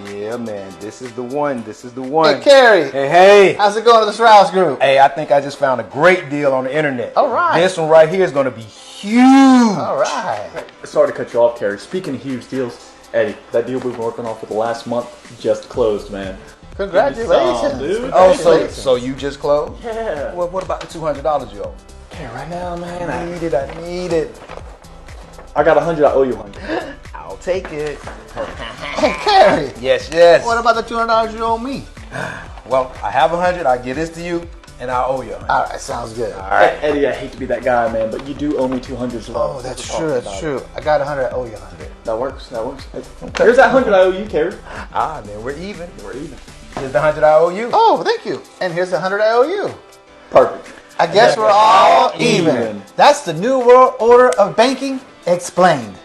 Yeah, man, this is the one. This is the one. Hey, Cary. Hey. How's it going to the Serralles group? Hey, I think I just found a great deal on the internet. All right. This one right here is going to be huge. All right. Sorry to cut you off, Cary. Speaking of huge deals, Eddie, that deal we've been working on for the last month just closed, man. Congratulations. Dude. Oh, so you just closed? Yeah. Well, what about the $200 you owe? Hey, right now, man, I need it. I got 100. I owe you 100. I'll take it. Hey, Cary. Yes. What about the $200 you owe me? Well, I have 100. I give this to you, and I owe you 100. All right, sounds good. All right. Eddie, I hate to be that guy, man, but you do owe me 200 as well. Oh, that's true. That's true. I got 100. I owe you 100. That works. Here's that 100 I owe you, Cary. Man, we're even. We're even. Here's the 100 I owe you. Oh, thank you. And here's the 100 I owe you. Perfect. I guess we're all even. That's the new world order of banking explained.